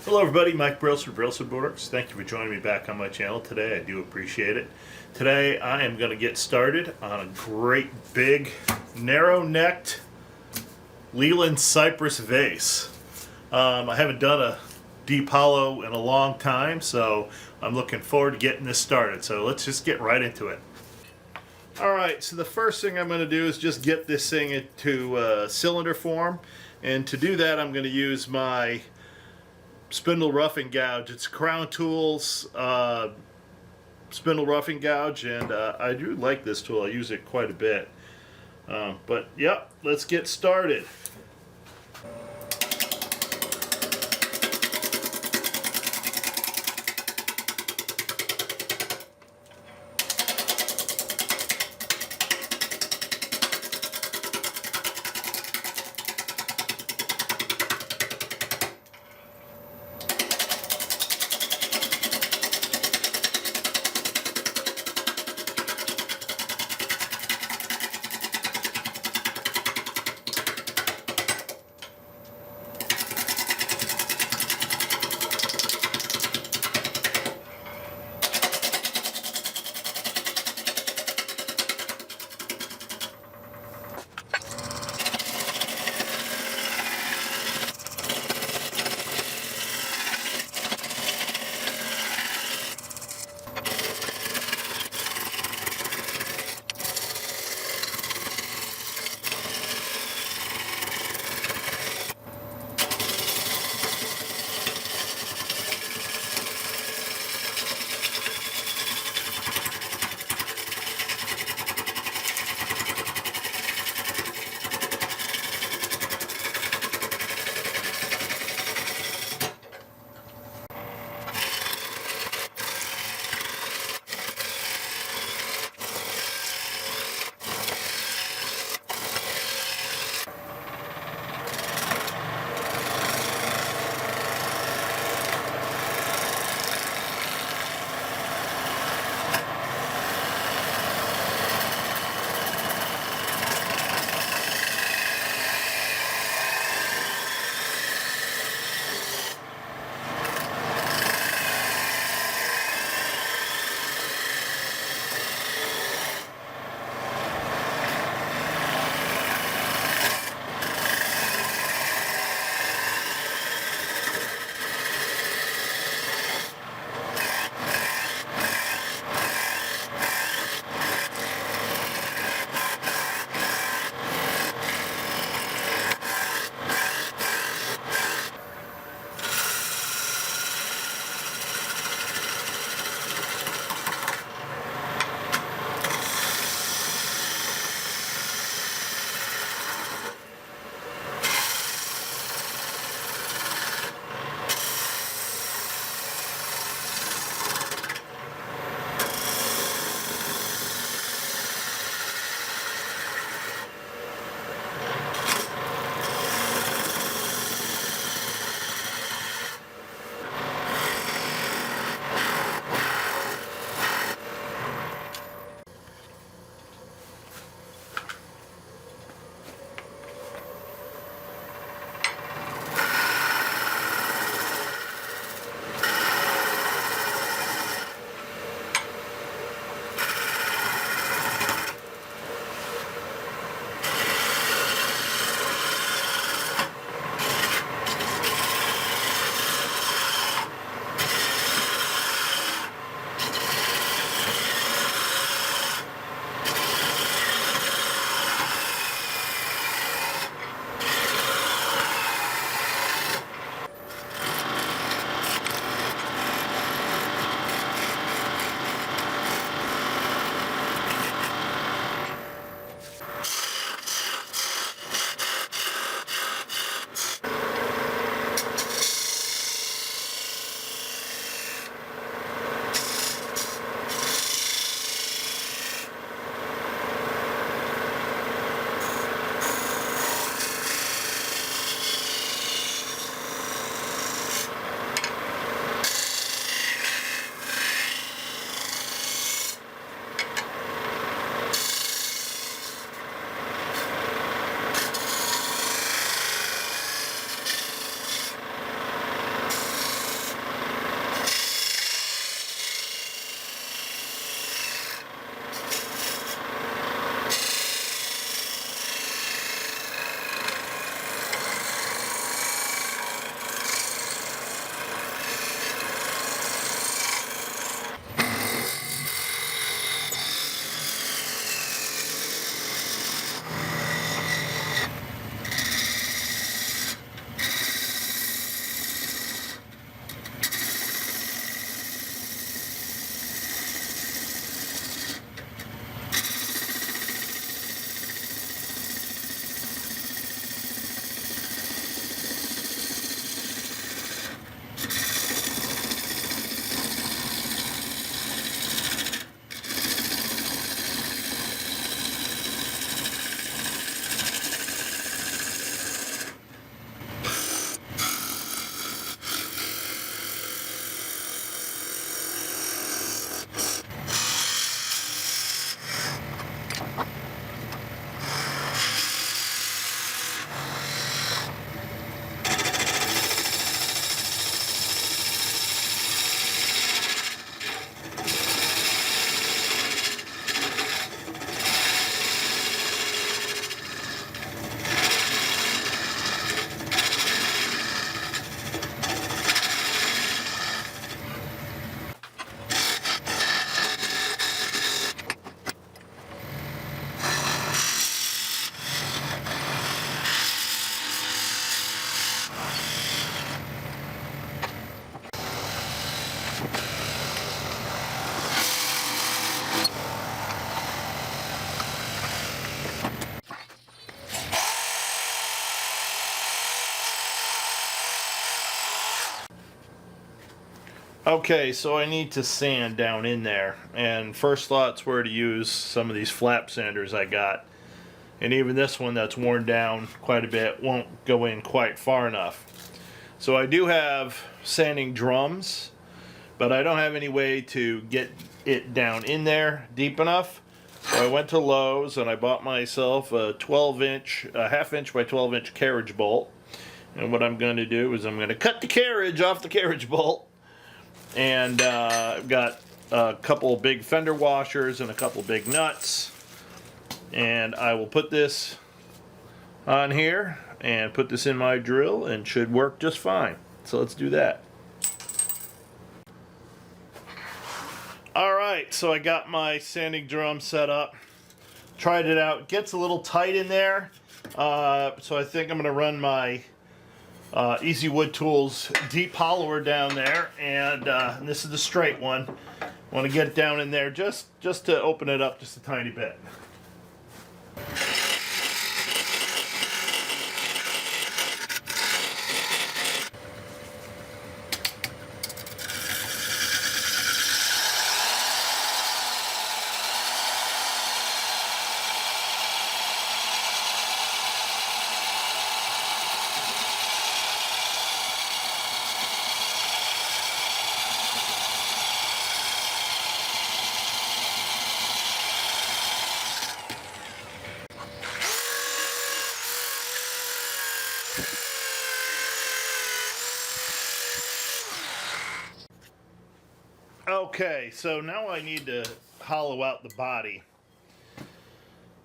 Hello everybody, Mike Brills from Brills Woodworks. Thank you for joining me back on my channel today. I do appreciate it. Today I am going to get started on a great big narrow-necked Leyland Cypress vase. I haven't done a deep hollow in a long time, so I'm looking forward to getting this started. So let's just get right into it. Alright, so the first thing I'm going to do is just get this thing into cylinder form. And to do that I'm going to use my spindle roughing gouge. It's Crown Tools spindle roughing gouge, and I do like this tool. I use it quite a bit. But yep, let's get started. Okay, so I need to sand down in there, and first thoughts were to use some of these flap sanders I got. And even this one that's worn down quite a bit won't go in quite far enough. So I do have sanding drums, but I don't have any way to get it down in there deep enough. So I went to Lowe's and I bought myself a 12-inch, a half-inch by 12-inch carriage bolt. And what I'm going to do is I'm going to cut the carriage off the carriage bolt. And I've got a couple big fender washers and a couple big nuts. And I will put this on here and put this in my drill and should work just fine. So let's do that. Alright, so I got my sanding drum set up. Tried it out. It gets a little tight in there. So I think I'm going to run my Easy Wood Tools deep hollower down there. And this is the straight one. I want to get it down in there just to open it up just a tiny bit. Okay, so now I need to hollow out the body.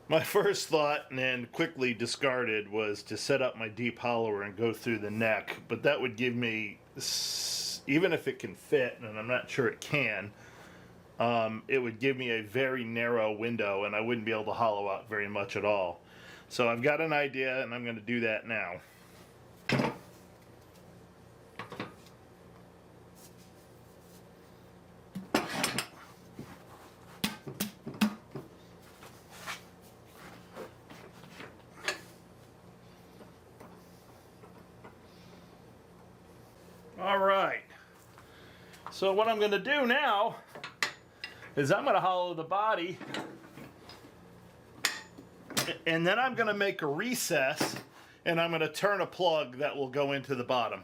My first thought, and then quickly discarded, was to set up my deep hollower and go through the neck, but that would give me, even if it can fit, and I'm not sure it can, it would give me a very narrow window and I wouldn't be able to hollow out very much at all. So I've got an idea and I'm going to do that now. Alright, so what I'm going to do now is I'm going to hollow the body, and then I'm going to make a recess, and I'm going to turn a plug that will go into the bottom.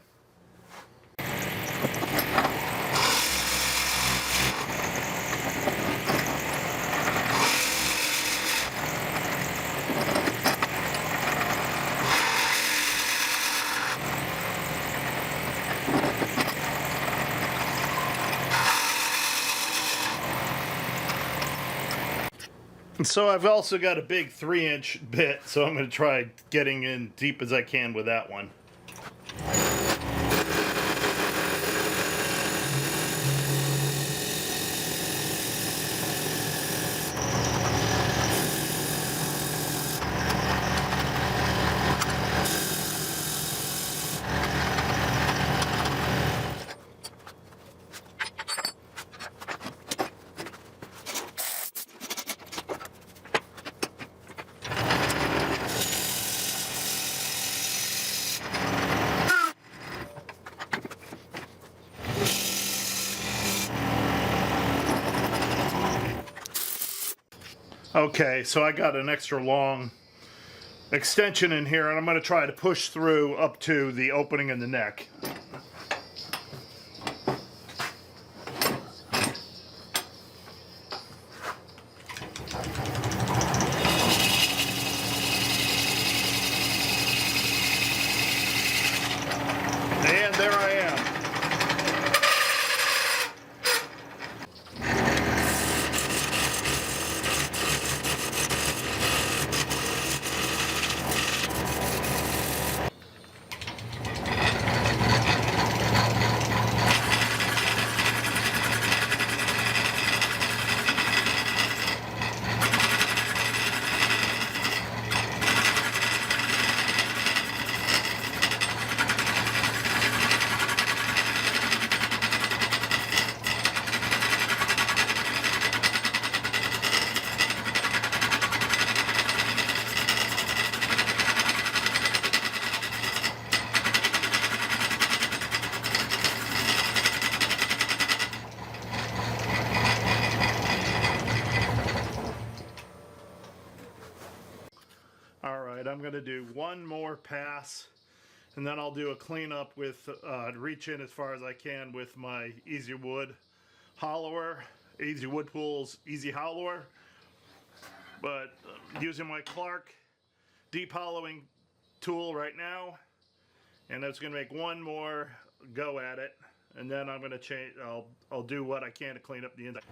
So I've also got a big 3-inch bit, so I'm going to try getting in deep as I can with that one. Okay, so I got an extra long extension in here, and I'm going to try to push through up to the opening in the neck. And there I am. do one more pass, and then I'll do a cleanup with, reach in as far as I can with my Easy Wood hollower, Easy Wood Tools Easy Hollower. But using my Clark deep hollowing tool right now, and that's going to make one more go at it, and then I'm going to change. I'll do what I can to clean up the inside.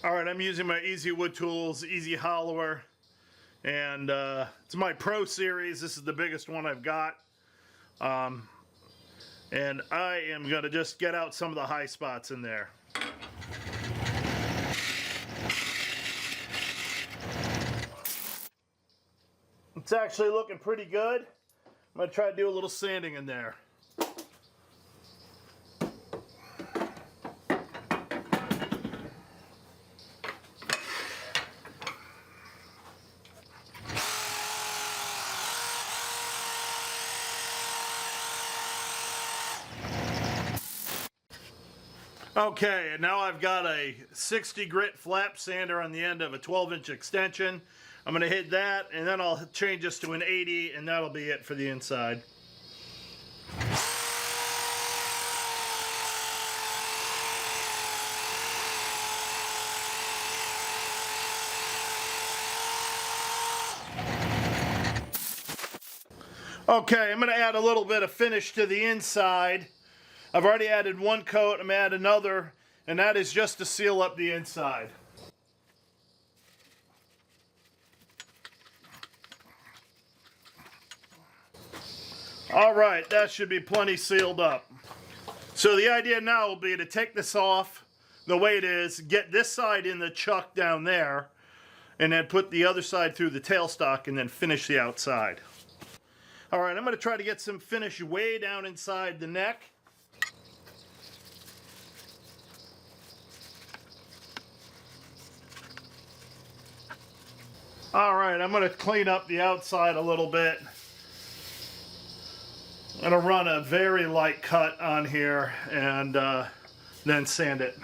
All right, I'm using my Easy Wood Tools Easy Hollower, and it's my Pro Series. This is the biggest one I've got. And I am going to just get out some of the high spots in there. It's actually looking pretty good. I'm going to try to do a little sanding in there. Okay, and now I've got a 60 grit flap sander on the end of a 12-inch extension. I'm going to hit that, and then I'll change this to an 80, and that'll be it for the inside. Okay, I'm going to add a little bit of finish to the inside. I've already added one coat, I'm going to add another, and that is just to seal up the inside. Alright, that should be plenty sealed up. So the idea now will be to take this off the way it is, get this side in the chuck down there, and then put the other side through the tailstock and then finish the outside. Alright, I'm going to try to get some finish way down inside the neck. Alright, I'm going to clean up the outside a little bit. I'm going to run a very light cut on here and then sand it.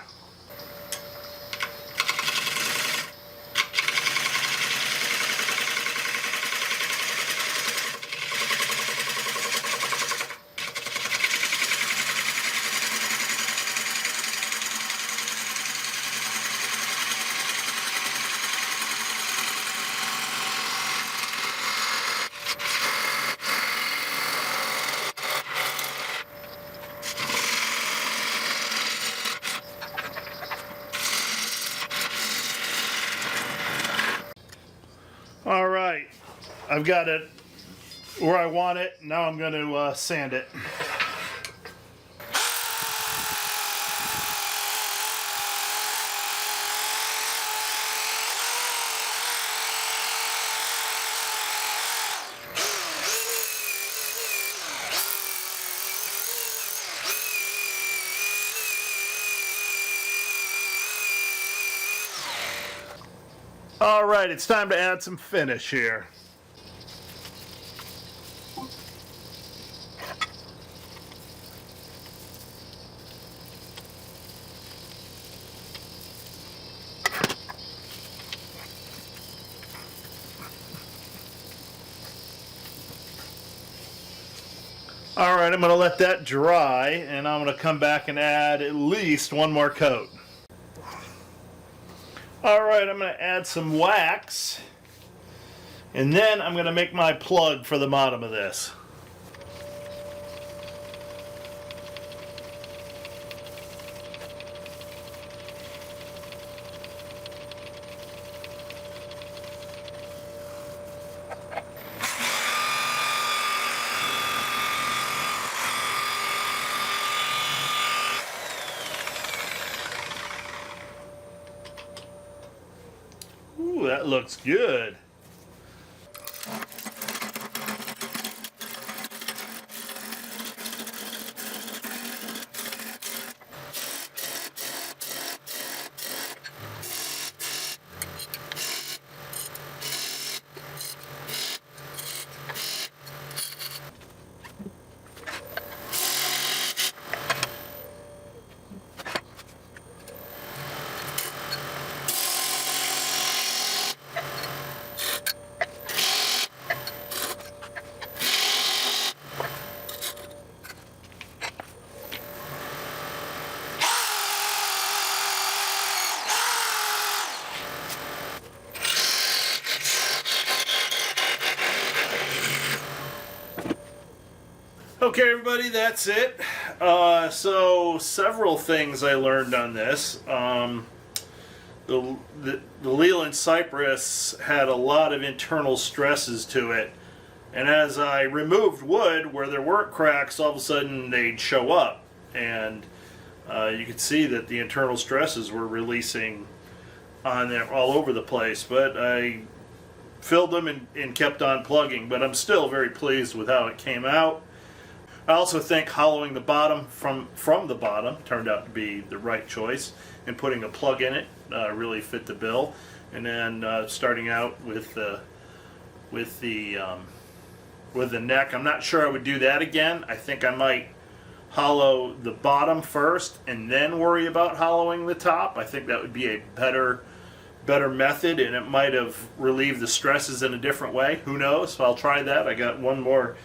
Alright, I've got it where I want it. Now I'm going to sand it. Alright, it's time to add some finish here. Alright, I'm going to let that dry, and I'm going to come back and add at least one more coat. Alright, I'm going to add some wax, and then I'm going to make my plug for the bottom of this. Ooh, that looks good. Okay, everybody, that's it. So several things I learned on this. The Leyland Cypress had a lot of internal stresses to it, and as I removed wood where there weren't cracks, all of a sudden they'd show up, and you could see that the internal stresses were releasing on there all over the place. But I filled them and kept on plugging, but I'm still very pleased with how it came out. I also think hollowing the bottom from the bottom turned out to be the right choice, and putting a plug in it really fit the bill. And then starting out with the neck, I'm not sure I would do that again. I think I might hollow the bottom first and then worry about hollowing the top. I think that would be a better method, and it might have relieved the stresses in a different way. Who knows? So I'll try that. I got one more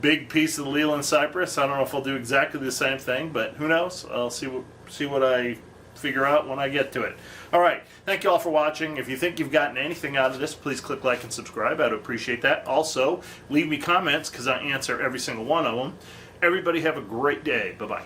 big piece of the Leyland Cypress. I don't know if I'll do exactly the same thing, but who knows? I'll see what I figure out when I get to it. All right. Thank you all for watching. If you think you've gotten anything out of this, please click like and subscribe. I'd appreciate that. Also, leave me comments because I answer every single one of them. Everybody have a great day. Bye-bye.